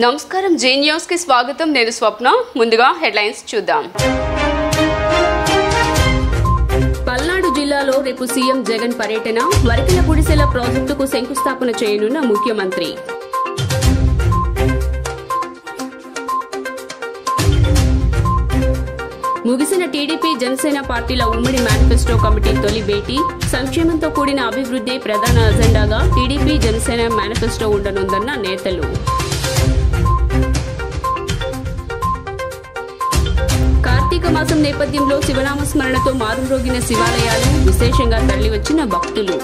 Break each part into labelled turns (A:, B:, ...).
A: నమస్కారం జే న్యూస్ కి స్వాగతం నేను స్వప్న ముందుగా హెడ్లైన్స్ చూద్దాం పల్నాడు జిల్లాలో రేపు సీఎం జగన్ పర్యటన వరకల గుడిసెల ప్రాజెక్టుకు శంకుస్థాపన చేయనున్న ముఖ్యమంత్రి ముగిసిన టీడీపీ జనసేన పార్టీల ఉమ్మడి మేనిఫెస్టో కమిటీ తొలి భేటీ సంక్షేమంతో కూడిన అభివృద్ధి ప్రధాన అజెండాగా టీడీపీ జనసేన మేనిఫెస్టో ఉండనుందన్న నేతలు కార్తీక మాసం నేపథ్యంలో శివనామ స్మరణతో మారుమ్రోగిన శివాలయాలు విశేషంగా తరలివచ్చిన భక్తులు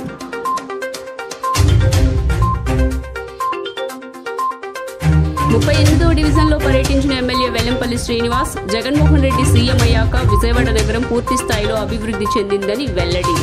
A: 38వ డివిజన్లో పర్యటించిన ఎమ్మెల్యే వెల్లంపల్లి శ్రీనివాస్ జగన్మోహన్ రెడ్డి సీఎం అయ్యాక విజయవాడ నగరం పూర్తి స్థాయిలో అభివృద్ధి చెందిందని వెల్లడి.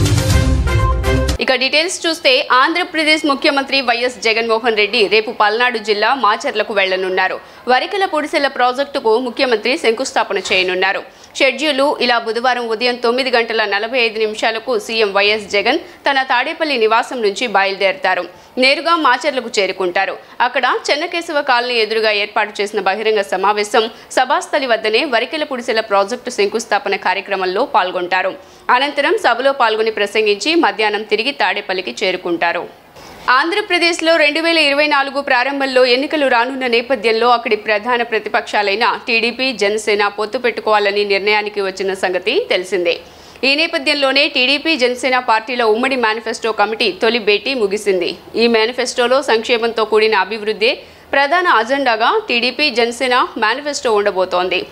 A: ఇక డీటెయిల్స్ చూస్తే ఆంధ్రప్రదేశ్ ముఖ్యమంత్రి వైఎస్ జగన్మోహన్ రెడ్డి రేపు పల్నాడు జిల్లా మాచర్లకు వెళ్లనున్నారు. వరికల పొడిసెల ప్రాజెక్టుకు ముఖ్యమంత్రి శంకుస్థాపన చేయనున్నారు. షెడ్యూలు ఇలా బుధవారం ఉదయం 9:45 సీఎం వైఎస్ జగన్ తన తాడేపల్లి నివాసం నుంచి బయలుదేరతారు. నేరుగా మాచర్లకు చేరుకుంటారు. అక్కడ చెన్నకేశవ కాలనీ ఎదురుగా ఏర్పాటు చేసిన బహిరంగ సమావేశం సభాస్థలి వద్దనే వరికల పొడిసెల ప్రాజెక్టు శంకుస్థాపన కార్యక్రమంలో పాల్గొంటారు. అనంతరం సభలో పాల్గొని ప్రసంగించి మధ్యాహ్నం తిరిగి తాడేపల్లికి చేరుకుంటారు. ఆంధ్రప్రదేశ్లో 2024 ప్రారంభంలో ఎన్నికలు రానున్న నేపథ్యంలో అక్కడి ప్రధాన ప్రతిపక్షాలైన టీడీపీ జనసేన పొత్తు పెట్టుకోవాలని నిర్ణయానికి వచ్చిన సంగతి తెలిసిందే. ఈ నేపథ్యంలోనే టీడీపీ జనసేన పార్టీల ఉమ్మడి మేనిఫెస్టో కమిటీ తొలి భేటీ ముగిసింది. ఈ మేనిఫెస్టోలో సంక్షేమంతో కూడిన అభివృద్ధి ప్రధాన అజెండాగా టీడీపీ జనసేన మేనిఫెస్టో ఉండబోతోంది.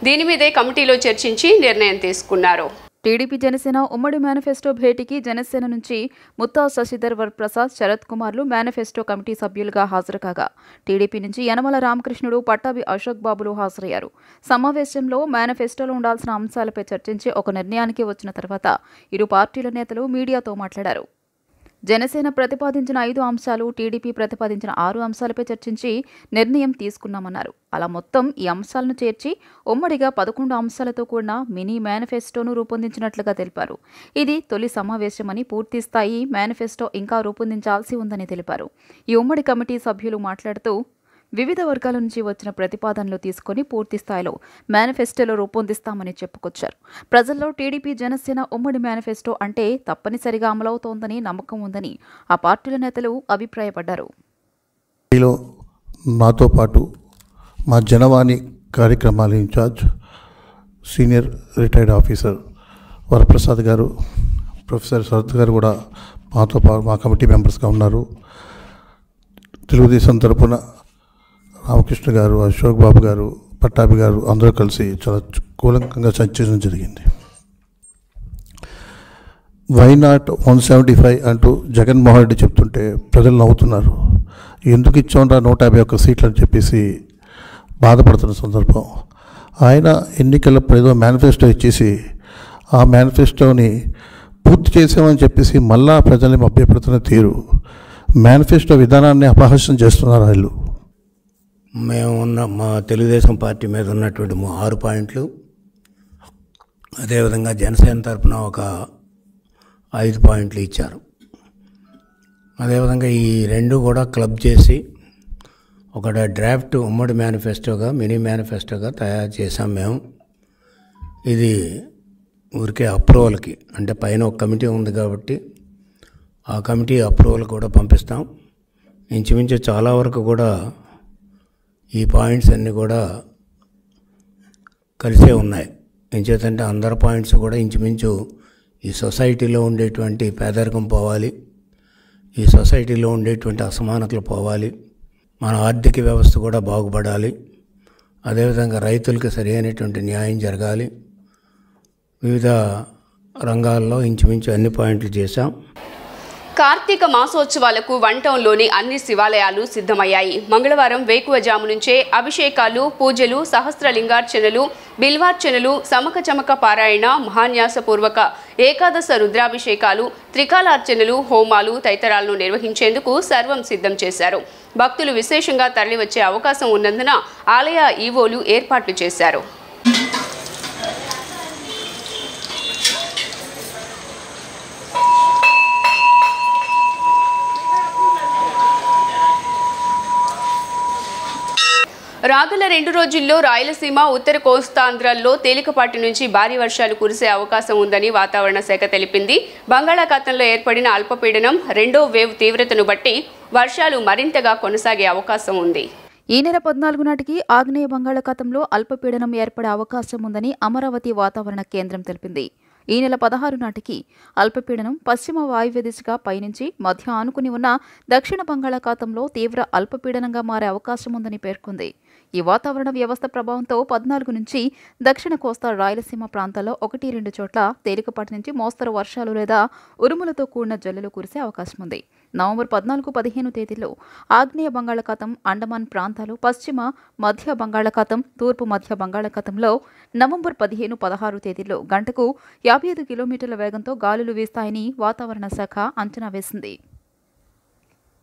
A: దీని మీదే కమిటీలో చర్చించి నిర్ణయం తీసుకున్నారు.
B: టీడీపీ జనసేన ఉమ్మడి మేనిఫెస్టో భేటీకి జనసేన నుంచి ముత్తా శశిధర్ వరప్రసాద్, శరత్ కుమార్లు మేనిఫెస్టో కమిటీ సభ్యులుగా హాజరు కాగా టీడీపీ నుంచి యనమల రామకృష్ణుడు, పట్టాభి అశోక్ బాబులు హాజరయ్యారు. సమావేశంలో మేనిఫెస్టోలో ఉండాల్సిన అంశాలపై చర్చించి ఒక నిర్ణయానికి వచ్చిన తర్వాత ఇరు పార్టీల నేతలు మీడియాతో మాట్లాడారు. జనసేన ప్రతిపాదించిన 5 అంశాలు, టీడీపీ ప్రతిపాదించిన 6 అంశాలపై చర్చించి నిర్ణయం తీసుకున్నామన్నారు. అలా మొత్తం ఈ అంశాలను చేర్చి ఉమ్మడిగా 11 అంశాలతో కూడిన మినీ మేనిఫెస్టోను రూపొందించినట్లుగా తెలిపారు. ఇది తొలి సమావేశమని, పూర్తి స్థాయి మేనిఫెస్టో ఇంకా రూపొందించాల్సి ఉందని తెలిపారు. ఈ ఉమ్మడి కమిటీ సభ్యులు మాట్లాడుతూ వివిధ వర్గాల నుంచి వచ్చిన ప్రతిపాదనలు తీసుకుని పూర్తి స్థాయిలో మేనిఫెస్టోలో రూపొందిస్తామని చెప్పుకొచ్చారు. ప్రజల్లో టీడీపీ జనసేన ఉమ్మడి మేనిఫెస్టో అంటే తప్పనిసరిగా అమలవుతోందని నమ్మకం ఉందని ఆ పార్టీల నేతలు అభిప్రాయపడ్డారు.
C: నాతో పాటు మా జనవాణి కార్యక్రమాల incharge senior retired officer Varaprasad garu, professor Sarath గారు కూడా మాతో పాటు మా కమిటీ మెంబర్స్గా ఉన్నారు. తెలుగుదేశం తరపున రామకృష్ణ గారు, అశోక్ బాబు గారు, పట్టాభి గారు అందరూ కలిసి చాలా కూలంకంగా చర్చించడం జరిగింది. వై నాట్ 175 అంటూ జగన్మోహన్ రెడ్డి చెప్తుంటే ప్రజలు నవ్వుతున్నారు. ఎందుకు ఇచ్చాంరా 151 సీట్లు అని చెప్పేసి బాధపడుతున్న సందర్భం. ఆయన ఎన్నికలప్పుడు ఏదో మేనిఫెస్టో ఇచ్చేసి ఆ మేనిఫెస్టోని పూర్తి చేసామని చెప్పేసి మళ్ళా ప్రజల్ని మభ్యపెడుతున్న తీరు, మేనిఫెస్టో విధానాన్ని అపహాస్యం చేస్తున్నారు వీళ్ళు.
D: మా తెలుగుదేశం పార్టీ మీద ఉన్నటువంటి 6 పాయింట్లు, అదేవిధంగా జనసేన తరఫున ఒక 5 పాయింట్లు ఇచ్చారు. అదేవిధంగా ఈ 2 కూడా క్లబ్ చేసి ఒక డ్రాఫ్ట్ ఉమ్మడి మేనిఫెస్టోగా, మినీ మేనిఫెస్టోగా తయారు చేసాం మేము. ఇది ఊరికే అప్రూవల్కి, అంటే పైన ఒక కమిటీ ఉంది కాబట్టి ఆ కమిటీ అప్రూవల్ కూడా పంపిస్తాం. ఇంచుమించు చాలా వరకు కూడా ఈ పాయింట్స్ అన్నీ కూడా కలిసే ఉన్నాయి. ఎంచేతంటే అందరి పాయింట్స్ కూడా ఇంచుమించు ఈ సొసైటీలో ఉండేటువంటి పేదరికం పోవాలి, ఈ సొసైటీలో ఉండేటువంటి అసమానతలు పోవాలి, మన ఆర్థిక వ్యవస్థ కూడా బాగుపడాలి, అదేవిధంగా రైతులకు సరైనటువంటి న్యాయం జరగాలి. వివిధ రంగాల్లో ఇంచుమించు అన్ని పాయింట్లు చేశాం.
A: కార్తీక మాసోత్సవాలకు వన్ టౌన్లోని అన్ని శివాలయాలు సిద్ధమయ్యాయి. మంగళవారం వేకువజాము నుంచే అభిషేకాలు, పూజలు, సహస్రలింగార్చనలు, బిల్వార్చనలు, సమక చమక పారాయణ, మహాన్యాసపూర్వక ఏకాదశ రుద్రాభిషేకాలు, త్రికాలార్చనలు, హోమాలు తదితరాలను నిర్వహించేందుకు సర్వం సిద్ధం చేశారు. భక్తులు విశేషంగా తరలివచ్చే అవకాశం ఉన్నందున ఆలయ ఈవోలు ఏర్పాట్లు చేశారు. రాగల 2 రోజుల్లో రాయలసీమ ఉత్తర కోస్తాంధ్రాల్లో తేలికపాటి నుంచి భారీ వర్షాలు కురిసే అవకాశం ఉందని వాతావరణ శాఖ తెలిపింది. బంగాళాఖాతంలో ఏర్పడిన అల్పపీడనం రెండో వేవ్ తీవ్రతను బట్టి వర్షాలు మరింతగా కొనసాగే అవకాశం ఉంది.
B: ఈ నెల 14 నాటికి ఆగ్నేయ బంగాళాఖాతంలో అల్పపీడనం ఏర్పడే అవకాశం ఉందని అమరావతి వాతావరణ కేంద్రం తెలిపింది. ఈ నెల 16 నాటికి అల్పపీడనం పశ్చిమ వాయువ్య దిశగా పయనించి మధ్య ఆనుకుని ఉన్న దక్షిణ బంగాళాఖాతంలో తీవ్ర అల్పపీడనంగా మారే అవకాశం ఉందని పేర్కొంది. ఈ వాతావరణ వ్యవస్థ ప్రభావంతో 14 నుంచి దక్షిణ కోస్తా రాయలసీమ ప్రాంతాల్లో 1-2 చోట్ల తేలికపాటి నుంచి మోస్తరు వర్షాలు లేదా ఉరుములతో కూడిన జల్లులు కురిసే అవకాశం ఉంది. నవంబర్ 14-15 తేదీల్లో ఆగ్నేయ బంగాళాఖాతం, అండమాన్ ప్రాంతాలు, పశ్చిమ మధ్య బంగాళాఖాతం, తూర్పు మధ్య బంగాళాఖాతంలో నవంబర్ 15-16 తేదీల్లో గంటకు 55 కిలోమీటర్ల వేగంతో గాలులు వీస్తాయని వాతావరణ శాఖ అంచనా వేసింది.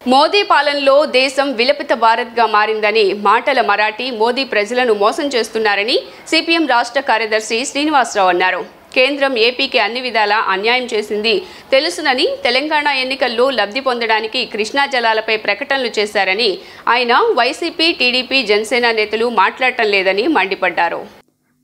A: మోదీ పాలనలో దేశం విలపిత భారత్గా మారిందని మాటల మరాఠీ మోదీ ప్రజలను మోసం చేస్తున్నారని సిపిఎం రాష్ట్ర కార్యదర్శి శ్రీనివాసరావు అన్నారు. కేంద్రం ఏపీకి అన్ని విధాలా అన్యాయం చేసింది తెలుసునని, తెలంగాణ ఎన్నికల్లో లబ్ధి పొందడానికి కృష్ణా జలాలపై ప్రకటనలు చేశారని ఆయన వైసీపీ, టీడీపీ, జనసేన నేతలు మాట్లాడటం లేదని మండిపడ్డారు.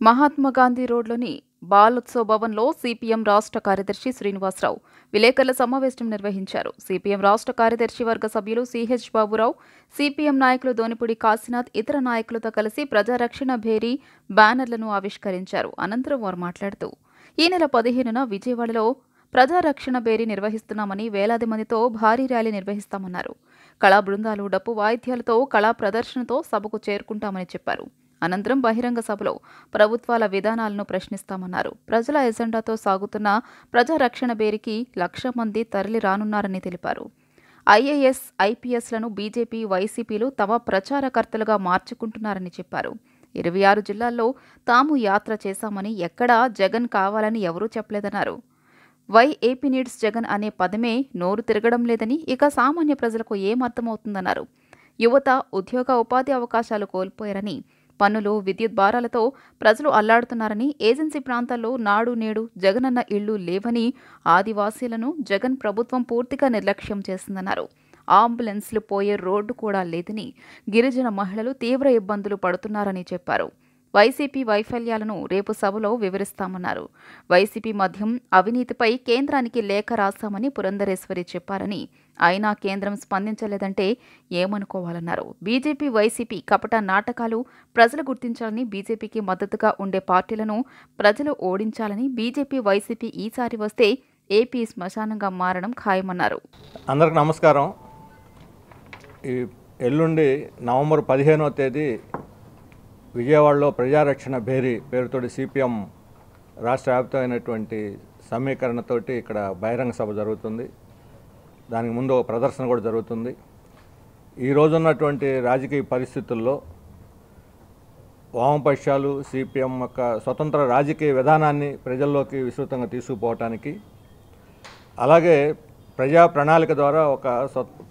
B: మహాత్మాగాంధీ రోడ్లోని బాలోత్సవ్ భవన్లో సిపిఎం రాష్ట్ర కార్యదర్శి శ్రీనివాసరావు విలేకరుల సమావేశం నిర్వహించారు. సిపిఎం రాష్ట్ర కార్యదర్శి వర్గ సభ్యులు సిహెచ్ బాబురావు, సిపిఎం నాయకులు దోనిపూడి కాశీనాథ్ ఇతర నాయకులతో కలిసి ప్రజారక్షణ భేరీ బ్యానర్లను ఆవిష్కరించారు. అనంతరం వారు మాట్లాడుతూ ఈ నెల 15న విజయవాడలో ప్రజారక్షణ భేరీ నిర్వహిస్తున్నామని, వేలాది మందితో భారీ ర్యాలీ నిర్వహిస్తామన్నారు. కళా బృందాలు, డప్పు వాయిద్యాలతో కళా ప్రదర్శనతో సభకు చేరుకుంటామని చెప్పారు. అనంతరం బహిరంగ సభలో ప్రభుత్వాల విధానాలను ప్రశ్నిస్తామన్నారు. ప్రజల ఎజెండాతో సాగుతున్న ప్రజారక్షణ భేరీకి 1,00,000 మంది తరలి రానున్నారని తెలిపారు. ఐఏఎస్, ఐపీఎస్లను బీజేపీ, వైసీపీలు తమ ప్రచారకర్తలుగా మార్చుకుంటున్నారని చెప్పారు. 26 జిల్లాల్లో తాము యాత్ర చేశామని, ఎక్కడా జగన్ కావాలని ఎవరూ చెప్పలేదన్నారు. వై ఏపీ నీడ్స్ జగన్ అనే పదమే నోరు తిరగడం లేదని, ఇక సామాన్య ప్రజలకు ఏమర్థమవుతుందన్నారు. యువత ఉద్యోగ ఉపాధి అవకాశాలు కోల్పోయారని, పన్నులు, విద్యుత్ భారాలతో ప్రజలు అల్లాడుతున్నారని, ఏజెన్సీ ప్రాంతాల్లో నాడు నేడు జగనన్న ఇళ్లు లేవని, ఆదివాసీలను జగన్ ప్రభుత్వం పూర్తిగా నిర్లక్ష్యం చేసిందన్నారు. అంబులెన్స్లు పోయే రోడ్డు కూడా లేదని, గిరిజన మహిళలు తీవ్ర ఇబ్బందులు పడుతున్నారని చెప్పారు. వైసీపీ వైఫల్యాలను రేపు సభలో వివరిస్తామన్నారు. వైసీపీ మద్యం అవినీతిపై కేంద్రానికి లేఖ రాస్తామని పురంధరేశ్వరి చెప్పారని, అయినా కేంద్రం స్పందించలేదంటే ఏమనుకోవాలన్నారు. బీజేపీ, వైసీపీ కపట నాటకాలు ప్రజలు గుర్తించాలని, బీజేపీకి మద్దతుగా ఉండే పార్టీలను ప్రజలు ఓడించాలని, బీజేపీ, వైసీపీ ఈసారి వస్తే ఏపీ శ్మశానంగా మారడం ఖాయమన్నారు.
E: అందరికి నమస్కారం. ఈ ఎల్లుండి నవంబర్ 15వ తేదీ విజయవాడలో ప్రజారక్షణ భేరీ పేరుతోటి సిపిఎం రాష్ట్ర వ్యాప్తమైనటువంటి సమీకరణతోటి ఇక్కడ బహిరంగ సభ జరుగుతుంది. దానికి ముందు ఒక ప్రదర్శన కూడా జరుగుతుంది. ఈ రోజున్నటువంటి రాజకీయ పరిస్థితుల్లో వామపక్షాలు సిపిఎం యొక్క స్వతంత్ర రాజకీయ విధానాన్ని ప్రజల్లోకి విస్తృతంగా తీసుకుపోవటానికి, అలాగే ప్రజా ప్రణాళిక ద్వారా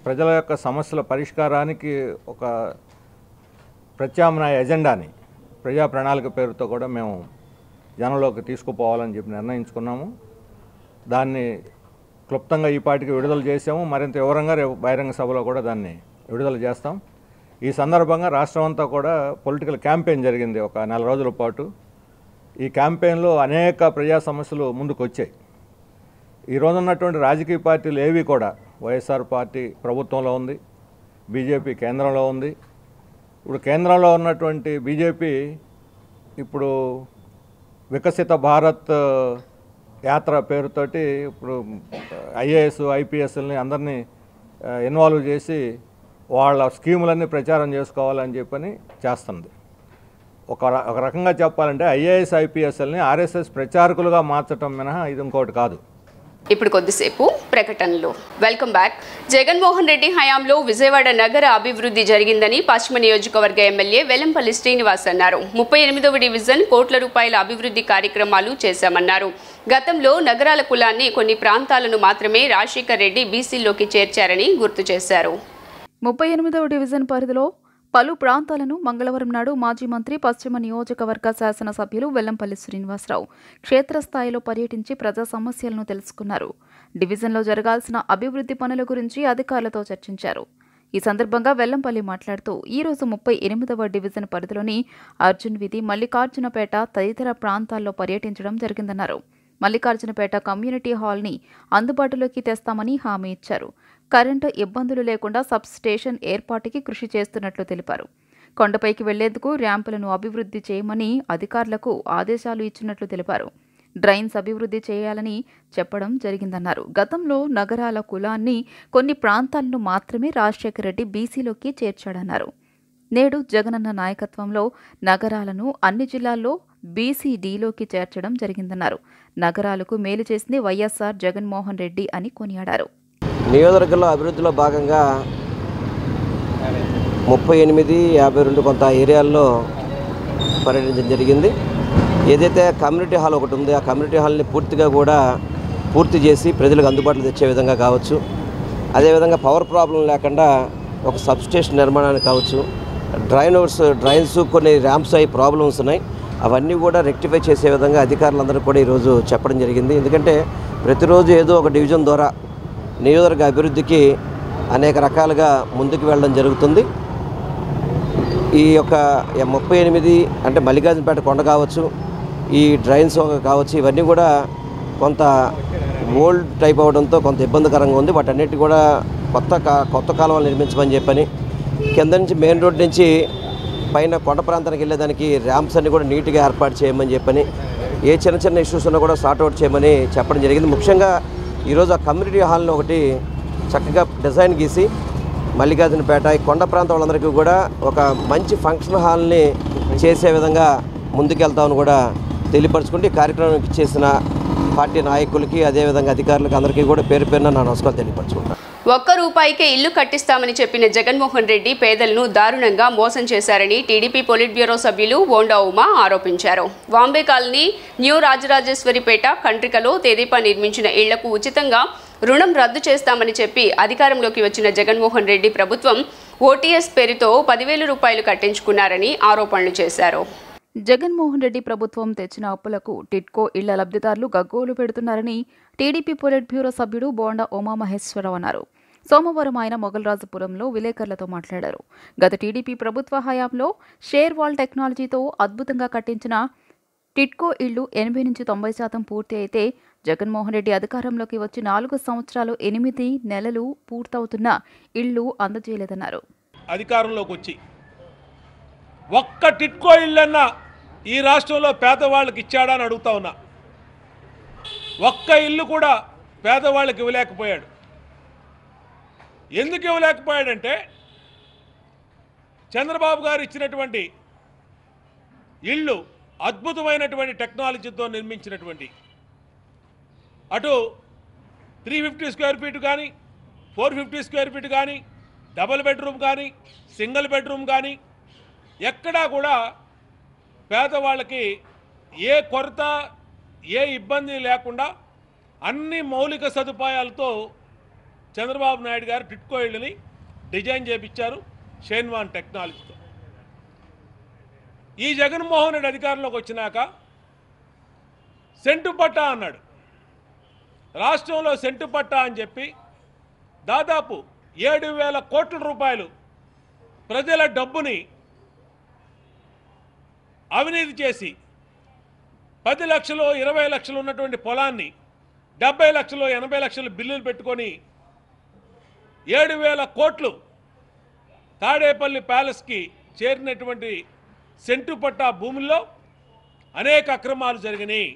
E: ప్రజల యొక్క సమస్యల పరిష్కారానికి ఒక ప్రత్యామ్నాయ ఎజెండాని ప్రజా ప్రణాళిక పేరుతో కూడా మేము జనంలోకి తీసుకుపోవాలని చెప్పి నిర్ణయించుకున్నాము. దాన్ని క్లుప్తంగా ఈ పాటికి విడుదల చేసాము. మరింత వివరంగా రేపు బహిరంగ సభలో కూడా దాన్ని విడుదల చేస్తాం. ఈ సందర్భంగా రాష్ట్రం అంతా కూడా పొలిటికల్ క్యాంపెయిన్ జరిగింది ఒక 4 రోజుల పాటు. ఈ క్యాంపెయిన్లో అనేక ప్రజా సమస్యలు ముందుకు వచ్చాయి. ఈ రోజు ఉన్నటువంటి రాజకీయ పార్టీలు ఏవి కూడా, వైఎస్ఆర్ పార్టీ ప్రభుత్వంలో ఉంది, బీజేపీ కేంద్రంలో ఉంది. ఇప్పుడు కేంద్రంలో ఉన్నటువంటి బీజేపీ ఇప్పుడు వికసిత భారత్ యాత్ర పేరుతోటి ఇప్పుడు ఐఏఎస్, ఐపీఎస్ని అందరినీ ఇన్వాల్వ్ చేసి వాళ్ళ స్కీములన్నీ ప్రచారం చేసుకోవాలని చెప్పని చేస్తుంది. ఒక రకంగా చెప్పాలంటే ఐఏఎస్, ఐపీఎస్ని ఆర్ఎస్ఎస్ ప్రచారకులుగా మార్చడం మినహా ఇది ఇంకోటి కాదు.
A: ఇప్పుడు కొద్దిసేపు ప్రకటనలు. Welcome back. జగన్మోహన్ రెడ్డి హయాంలో విజయవాడ నగర అభివృద్ధి జరిగిందని పశ్చిమ నియోజకవర్గ ఎమ్మెల్యే వెల్లంపల్లి శ్రీనివాస్ అన్నారు. 38వ డివిజన్ కోట్ల రూపాయల అభివృద్ధి కార్యక్రమాలు చేశామన్నారు. గతంలో నగరాల కులాన్ని కొన్ని ప్రాంతాలను మాత్రమే రాజశేఖర్ రెడ్డి బీసీలోకి చేర్చారని గుర్తు చేశారు.
B: 38వ డివిజన్ పరిధిలో పలు ప్రాంతాలను మంగళవారం నాడు మాజీ మంత్రి, పశ్చిమ నియోజకవర్గ శాసనసభ్యులు వెల్లంపల్లి శ్రీనివాసరావు క్షేత్రస్థాయిలో పర్యటించి ప్రజా సమస్యలను తెలుసుకున్నారు. డివిజన్లో జరగాల్సిన అభివృద్ధి పనుల గురించి అధికారులతో చర్చించారు. ఈ సందర్భంగా వెల్లంపల్లి మాట్లాడుతూ ఈరోజు 38వ డివిజన్ పరిధిలోని అర్జున్ వీధి, మల్లికార్జునపేట తదితర ప్రాంతాల్లో పర్యటించడం జరిగిందన్నారు. మల్లికార్జునపేట కమ్యూనిటీ హాల్ని అందుబాటులోకి తెస్తామని హామీ ఇచ్చారు. కరెంటు ఇబ్బందులు లేకుండా సబ్ స్టేషన్ ఏర్పాటుకి కృషి చేస్తున్నట్లు తెలిపారు. కొండపైకి వెళ్లేందుకు ర్యాంపులను అభివృద్ధి చేయమని అధికారులకు ఆదేశాలు ఇచ్చినట్లు తెలిపారు. డ్రైన్స్ అభివృద్ధి చేయాలని చెప్పడం జరిగిందన్నారు. గతంలో నగరాల కులాన్ని కొన్ని ప్రాంతాలను మాత్రమే రాజశేఖర రెడ్డి బీసీలోకి చేర్చాడన్నారు. నేడు జగనన్న నాయకత్వంలో నగరాలను అన్ని జిల్లాల్లో బీసీడీలోకి చేర్చడం జరిగిందన్నారు. నగరాలకు మేలు చేసింది వైఎస్ఆర్ జగన్మోహన్ రెడ్డి అని కొనియాడారు.
F: నియోజకవర్గంలో అభివృద్ధిలో భాగంగా 38, 52 కొంత ఏరియాల్లో పర్యటించడం జరిగింది. ఏదైతే కమ్యూనిటీ హాల్ ఒకటి ఉందో ఆ కమ్యూనిటీ హాల్ని పూర్తి చేసి ప్రజలకు అందుబాటులో తెచ్చే విధంగా కావచ్చు, అదేవిధంగా పవర్ ప్రాబ్లం లేకుండా ఒక సబ్ స్టేషన్ నిర్మాణానికి కావచ్చు, డ్రైన్స్ కొన్ని ర్యాంప్స్ అయ్యి ప్రాబ్లమ్స్ ఉన్నాయి, అవన్నీ కూడా రెక్టిఫై చేసే విధంగా అధికారులందరూ కూడా ఈరోజు చెప్పడం జరిగింది. ఎందుకంటే ప్రతిరోజు ఏదో ఒక డివిజన్ ద్వారా నియోజకవర్గ అభివృద్ధికి అనేక రకాలుగా ముందుకు వెళ్ళడం జరుగుతుంది. ఈ యొక్క 38 అంటే మల్లికార్జునపేట కొండ కావచ్చు, ఈ డ్రైన్స్ కావచ్చు, ఇవన్నీ కూడా కొంత ఓల్డ్ టైప్ అవడంతో కొంత ఇబ్బందికరంగా ఉంది. వాటన్నిటి కూడా కొత్త కాలువలు నిర్మించమని చెప్పని, కింద నుంచి మెయిన్ రోడ్ నుంచి పైన కొండ ప్రాంతానికి వెళ్ళేదానికి ర్యాంప్స్ అన్ని కూడా నీట్గా ఏర్పాటు చేయమని చెప్పని, ఏ చిన్న ఇష్యూస్ ఉన్నా కూడా సార్ట్అవుట్ చేయమని చెప్పడం జరిగింది. ముఖ్యంగా ఈరోజు ఆ కమ్యూనిటీ హాల్ని ఒకటి చక్కగా డిజైన్ గీసి మల్లికార్జునపేట ఈ కొండ ప్రాంతం వాళ్ళందరికీ కూడా ఒక మంచి ఫంక్షన్ హాల్ని చేసే విధంగా ముందుకెళ్తామని కూడా తెలియపరచుకుంటే ఈ కార్యక్రమానికి చేసిన పార్టీ నాయకులకి అదేవిధంగా అధికారులకు అందరికీ కూడా పేరు పేరున నా నమస్కారం తెలియపరచుకుంటాను.
A: ₹1 ఇల్లు కట్టిస్తామని చెప్పిన జగన్మోహన్ రెడ్డి పేదలను దారుణంగా మోసం చేశారని టీడీపీ పొలిట్ బ్యూరో సభ్యులు బోండా ఉమా ఆరోపించారు. వాంబే కాలనీ, న్యూ రాజరాజేశ్వరిపేట, కంట్రికలో తెదేపా నిర్మించిన ఇళ్లకు ఉచితంగా రుణం రద్దు చేస్తామని చెప్పి అధికారంలోకి వచ్చిన జగన్మోహన్ రెడ్డి ప్రభుత్వం ఓటీఎస్ పేరుతో ₹10,000 కట్టించుకున్నారని ఆరోపణలు చేశారు.
B: జగన్మోహన్ రెడ్డి ప్రభుత్వం తెచ్చిన అప్పులకు టిడ్కో ఇళ్ల లబ్ధిదారులు గగ్గోలు పెడుతున్నారని టీడీపీ పొలిట్ బ్యూరో సభ్యుడు బోండా ఉమామహేశ్వరరావు అన్నారు. సోమవారం ఆయన మొగల్రాజుపురంలో విలేకరులతో మాట్లాడారు. గత టీడీపీ ప్రభుత్వ హయాంలో షేర్ వాల్ టెక్నాలజీతో అద్భుతంగా కట్టించిన టిడ్కో ఇళ్లు 80 నుంచి 90% పూర్తి అయితే జగన్మోహన్ రెడ్డి అధికారంలోకి వచ్చి 4 సంవత్సరాలు 8 నెలలు పూర్తవుతున్న ఇళ్లు అందజేయలేదన్నారు.
G: అధికారంలోకి వచ్చి ఒక్క టిడ్కో ఇళ్ళన్నా ఈ రాష్ట్రంలో పేదవాళ్ళకి ఇచ్చాడా అని అడుగుతా ఉన్నా. ఒక్క ఇల్లు కూడా పేదవాళ్ళకి ఇవ్వలేకపోయాడు. ఎందుకు ఇవ్వలేకపోయాడంటే చంద్రబాబు గారు ఇచ్చినటువంటి ఇళ్ళు అద్భుతమైనటువంటి టెక్నాలజీతో నిర్మించినటువంటి, అటు 350 స్క్వేర్ ఫీట్ కానీ, 450 స్క్వేర్ ఫీట్ కానీ, డబుల్ బెడ్రూమ్ కానీ, సింగిల్ బెడ్రూమ్ కానీ, ఎక్కడా కూడా పేదవాళ్ళకి ఏ కొరత, ఏ ఇబ్బంది లేకుండా అన్ని మౌలిక సదుపాయాలతో చంద్రబాబు నాయుడు గారు టిడ్కో ఇళ్ళని డిజైన్ చేయించారు షేన్వాన్ టెక్నాలజీతో. ఈ జగన్మోహన్ రెడ్డి అధికారంలోకి వచ్చినాక సెంటు పట్టా అన్నాడు. రాష్ట్రంలో సెంటు పట్టా అని చెప్పి దాదాపు 7,000 కోట్ల రూపాయలు ప్రజల డబ్బుని అవినీతి చేసి 10 లక్షలు 20 లక్షలు ఉన్నటువంటి పొలాన్ని 70 లక్షలు 80 లక్షలు బిల్లులు పెట్టుకొని 7,000 కోట్లు తాడేపల్లి ప్యాలెస్కి చేరినటువంటి సెంటు పట్టా భూముల్లో అనేక అక్రమాలు జరిగినాయి.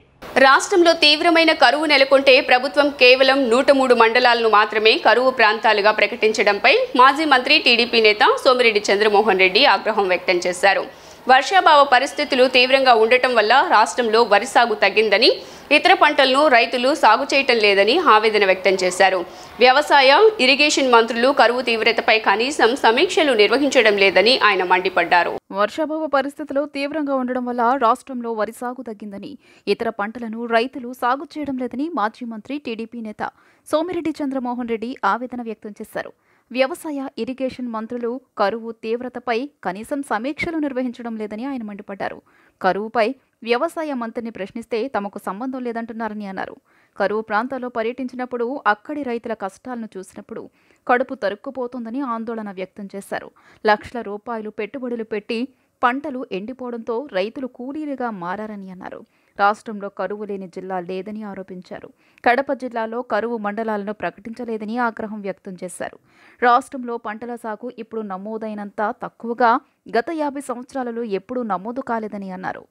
A: రాష్ట్రంలో తీవ్రమైన కరువు నెలకొంటే ప్రభుత్వం కేవలం 103 మండలాలను మాత్రమే కరువు ప్రాంతాలుగా ప్రకటించడంపై మాజీ మంత్రి టీడీపీ నేత సోమిరెడ్డి చంద్రమోహన్ రెడ్డి ఆగ్రహం వ్యక్తం చేశారు. వర్షాభావ పరిస్థితులు తీవ్రంగా ఉండటం వల్ల రాష్ట్రంలో వరి సాగు తగ్గిందని, ఇతర పంటలను రైతులు సాగు చేయటం లేదని ఆవేదన వ్యక్తం చేశారు. వ్యవసాయ, ఇరిగేషన్ మంత్రులు కరువు తీవ్రతపై కనీసం సమీక్షలు నిర్వహించడం లేదని ఆయన మండిపడ్డారు.
B: వర్షాభావ పరిస్థితులు తీవ్రంగా ఉండడం వల్ల రాష్ట్రంలో వరి సాగు తగ్గిందని, ఇతర పంటలను రైతులు సాగు చేయడం లేదని మాజీ మంత్రి టీడీపీ నేత సోమిరెడ్డి చంద్రమోహన్ రెడ్డి ఆవేదన వ్యక్తం చేశారు. వ్యవసాయ, ఇరిగేషన్ మంత్రులు కరువు తీవ్రతపై కనీసం సమీక్షలు నిర్వహించడం లేదని ఆయన మండిపడ్డారు. కరువుపై వ్యవసాయ మంత్రిని ప్రశ్నిస్తే తమకు సంబంధం లేదంటున్నారని అన్నారు. కరువు ప్రాంతాల్లో పర్యటించినప్పుడు అక్కడి రైతుల కష్టాలను చూసినప్పుడు కడుపు తరుక్కుపోతోందని ఆందోళన వ్యక్తం చేశారు. లక్షల రూపాయలు పెట్టుబడులు పెట్టి పంటలు ఎండిపోవడంతో రైతులు కూలీలుగా మారారని అన్నారు. రాష్ట్రంలో కరువు లేని జిల్లా లేదని ఆరోపించారు. కడప జిల్లాలో కరువు మండలాలను ప్రకటించలేదని ఆగ్రహం వ్యక్తం చేశారు. రాష్ట్రంలో పంటల సాగు ఇప్పుడు నమోదైనంత తక్కువగా గత 50 సంవత్సరాలలో ఎప్పుడూ నమోదు కాలేదని అన్నారు.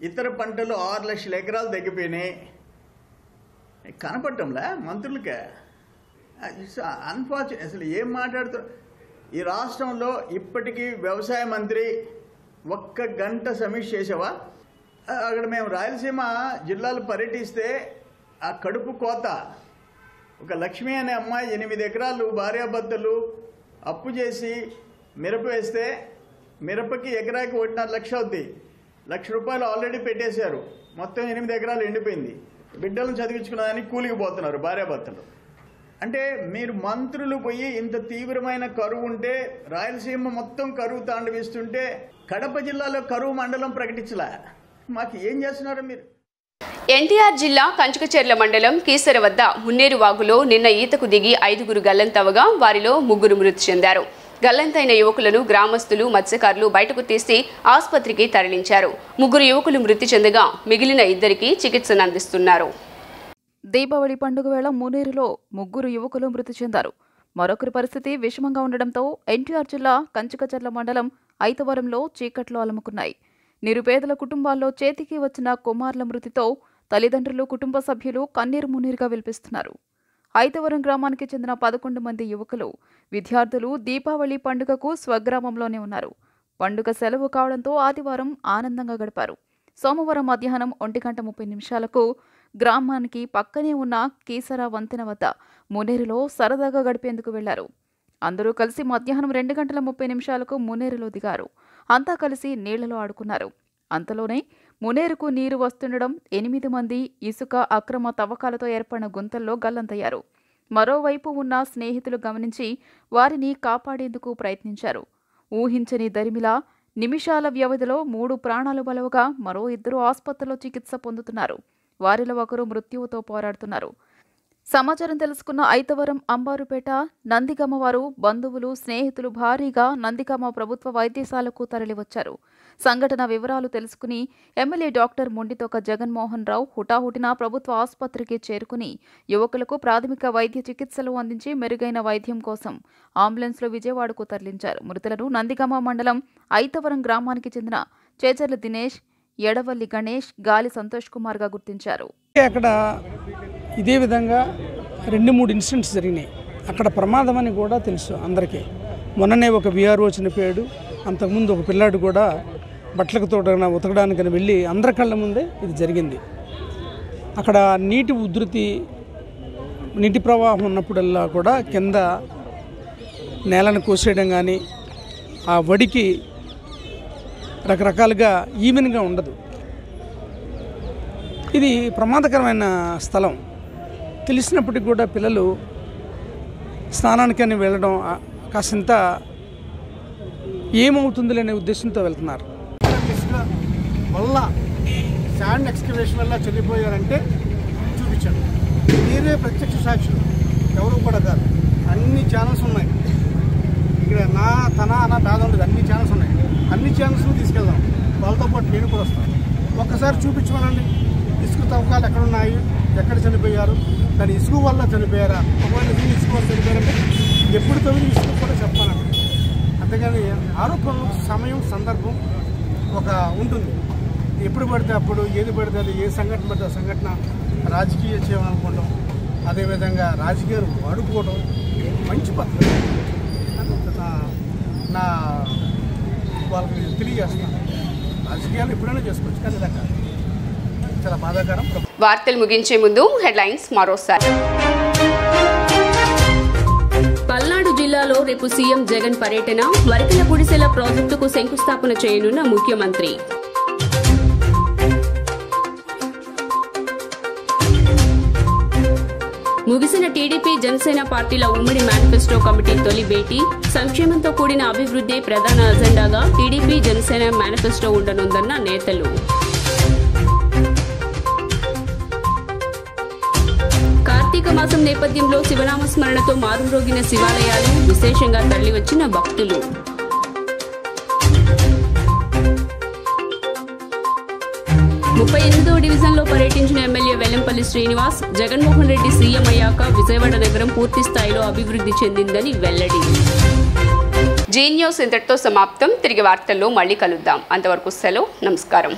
H: ఇతర పంటలు 6 లక్షల ఎకరాలు తగ్గిపోయినాయి. కనపడటంలా మంత్రులకే అన్ఫార్చునేట్. అసలు ఏం మాట్లాడుతారు? ఈ రాష్ట్రంలో ఇప్పటికీ వ్యవసాయ మంత్రి ఒక్క గంట సమీక్ష చేసావా? అక్కడ మేము రాయలసీమ జిల్లాలు పర్యటిస్తే ఆ కడుపు కోత, ఒక లక్ష్మి అనే అమ్మాయి 8 ఎకరాలు భార్యాభర్తలు అప్పు చేసి మిరప వేస్తే మిరపకి ఎకరాకి 1.5 లక్ష అవుద్ది. ₹1,00,000 ఆల్రెడీ పెట్టేశారు. మొత్తం 8 ఎకరాలు ఎండిపోయింది. బిడ్డలను చదివించుకున్నదానికి కూలికి పోతున్నారు భార్యాభర్తలు. అంటే మీరు మంత్రులు పోయి ఇంత తీవ్రమైన కరువు ఉంటే, రాయలసీమ మొత్తం కరువు తాండవిస్తుంటే కడప జిల్లాలో కరువు మండలం ప్రకటించలే. మాకు ఏం చేస్తున్నారు మీరు?
A: ఎన్టీఆర్ జిల్లా కంచుకచెర్ల మండలం కీసర వద్ద మున్నేరు వాగులో నిన్న ఈతకు దిగి 5 గల్లంతవగా వారిలో 3 మృతి చెందారు. గల్లంతైన యువకులను గ్రామస్తులు, మత్స్యకారులు బయటకు తీసి ఆసుపత్రికి తరలించారు. 3 యువకులు మృతి చెందగా మిగిలిన 2కి చికిత్సను అందిస్తున్నారు.
B: దీపావళి పండుగ వేళ మున్నేరులో 3 యువకులు మృతి చెందారు. మరొకరి పరిస్థితి విషమంగా ఉండడంతో ఎన్టీఆర్ జిల్లా కంచుకచెర్ల మండలం ఐతవరంలో చీకట్లో అలముకున్నాయి. నిరుపేదల కుటుంబాల్లో చేతికి వచ్చిన కుమారుల మృతితో తల్లిదండ్రులు, కుటుంబ సభ్యులు కన్నీరు మున్నీరుగా విలిపిస్తున్నారు. ఐతవరం గ్రామానికి చెందిన 11 మంది యువకులు, విద్యార్థులు దీపావళి పండుగకు స్వగ్రామంలోనే ఉన్నారు. పండుగ సెలవు కావడంతో ఆదివారం ఆనందంగా గడిపారు. సోమవారం మధ్యాహ్నం 1:30 గ్రామానికి పక్కనే ఉన్న కీసర వంతెన వద్ద మున్నేరులో సరదాగా గడిపేందుకు వెళ్లారు. అందరూ కలిసి మధ్యాహ్నం 2:30 మున్నేరులో దిగారు. అంతా కలిసి నీళ్లలో ఆడుకున్నారు. అంతలోనే మున్నేరుకు నీరు వస్తుండడం 8 మంది ఇసుక అక్రమ తవ్వకాలతో ఏర్పడిన గుంతల్లో గల్లంతయ్యారు. మరోవైపు ఉన్న స్నేహితులు గమనించి వారిని కాపాడేందుకు ప్రయత్నించారు. ఊహించని దరిమిలా నిమిషాల వ్యవధిలో 3 ప్రాణాలు బలవగా మరో 2 ఆసుపత్రిలో చికిత్స పొందుతున్నారు. వారిలో ఒకరు మృత్యువుతో పోరాడుతున్నారు. సమాచారం తెలుసుకున్న ఐతవరం, అంబారుపేట, నందిగామ వారు, బంధువులు, స్నేహితులు భారీగా నందిగామ ప్రభుత్వ వైద్యశాలకు తరలివచ్చారు. సంఘటన వివరాలు తెలుసుకుని ఎమ్మెల్యే డాక్టర్ మొండితోక జగన్మోహన్ రావు హుటాహుటిన ప్రభుత్వ ఆసుపత్రికి చేరుకుని యువకులకు ప్రాథమిక వైద్య చికిత్సలు అందించి మెరుగైన వైద్యం కోసం అంబులెన్స్లో విజయవాడకు తరలించారు. మృతులను నందిగామ మండలం ఐతవరం గ్రామానికి చెందిన చేచర్ల దినేష్, ఎడవల్లి గణేష్, గాలి సంతోష్ కుమార్గా గుర్తించారు.
I: అక్కడ ఇదే విధంగా 2-3 ఇన్సిడెంట్స్ జరిగినాయి. అక్కడ ప్రమాదం అని కూడా తెలుసు అందరికీ. మొన్ననే ఒక విఆర్ఓ చనిపోయాడు. అంతకుముందు ఒక పిల్లాడు కూడా బట్టలకు తోటన ఉతకడానికని వెళ్ళి అందరి కళ్ళ ముందే ఇది జరిగింది. అక్కడ నీటి ఉధృతి, నీటి ప్రవాహం ఉన్నప్పుడల్లా కూడా కింద నేలను కోసేయడం కానీ, ఆ వడికి రకరకాలుగా ఈవెన్గా ఉండదు. ఇది ప్రమాదకరమైన స్థలం. తెలిసినప్పటికీ కూడా పిల్లలు స్నానానికని వెళ్ళడం కాసింత ఏమవుతుందిలే అనే ఉద్దేశంతో వెళ్తున్నారు.
J: వల్ల శాండ్ ఎక్స్కవేషన్ వల్ల చనిపోయారంటే చూపించాడు. మీరే ప్రత్యక్ష సాక్షులు, ఎవరు కూడా కాదు. అన్ని ఛానల్స్ ఉన్నాయి ఇక్కడ. నా బాధ ఉండదు. అన్ని ఛానల్స్ ఉన్నాయి. అన్ని ఛానల్స్ను తీసుకెళ్దాం. వాళ్ళతో పాటు నేను కూడా వస్తాను. ఒక్కసారి చూపించమనండి. ఇసుక తవ్వకాలు ఎక్కడున్నాయి, ఎక్కడ చనిపోయారు, దాని ఇసుక వల్ల చనిపోయారా, ఒకవేళ ఇసుక వల్ల చనిపోయారంటే ఎప్పుడు తవ్వి ఇసుక కూడా చెప్పాలండి. అంతేగాని ఆరోపణలు సమయం, సందర్భం ఒక ఉంటుంది. ఎప్పుడు పడితే అప్పుడు, ఏది పడితే అది, ఏ సంఘటన పడితే ఆ సంఘటన రాజకీయ చేయాలనుకోవడం, అదేవిధంగా రాజకీయాలు వాడుకోవడం మంచి పద్ధతి. నా వాళ్ళకి తెలియజేస్తున్నాను. రాజకీయాలు ఎప్పుడైనా చేసుకోవచ్చు, కానీ ఇలా కాదు. చాలా బాధాకరం.
A: వార్తలు ముగించే ముందు హెడ్లైన్స్ మరోసారి. పల్నాడు జిల్లాలో రేపు సీఎం జగన్ పర్యటన. వరకల గుడిసెల ప్రాజెక్టుకు శంకుస్థాపన చేయనున్న ముఖ్యమంత్రి. ముగిసిన టీడీపీ, జనసేన పార్టీల ఉమ్మడి మేనిఫెస్టో కమిటీ తొలి భేటీ. సంక్షేమంతో కూడిన అభివృద్ధి ప్రధాన అజెండాగా టీడీపీ, జనసేన మేనిఫెస్టో ఉండనుందన్న నేతలు. కార్తీక మాసం నేపథ్యంలో శివనామస్మరణతో మారుమ్రోగిన శివాలయాలు, విశేషంగా తరలివచ్చిన భక్తులు. ముప్పై 8వ డివిజన్లో పర్యటించిన ఎమ్మెల్యే వెల్లంపల్లి శ్రీనివాస్, జగన్మోహన్ రెడ్డి సీఎం అయ్యాక విజయవాడ నగరం పూర్తి స్థాయిలో అభివృద్ధి చెందిందని వెల్లడి. జీ న్యూస్ ఇంతటితో సమాప్తం. తిరిగి వార్తల్లో మళ్ళీ కలుద్దాం. అంతవరకు సెలవు. నమస్కారం.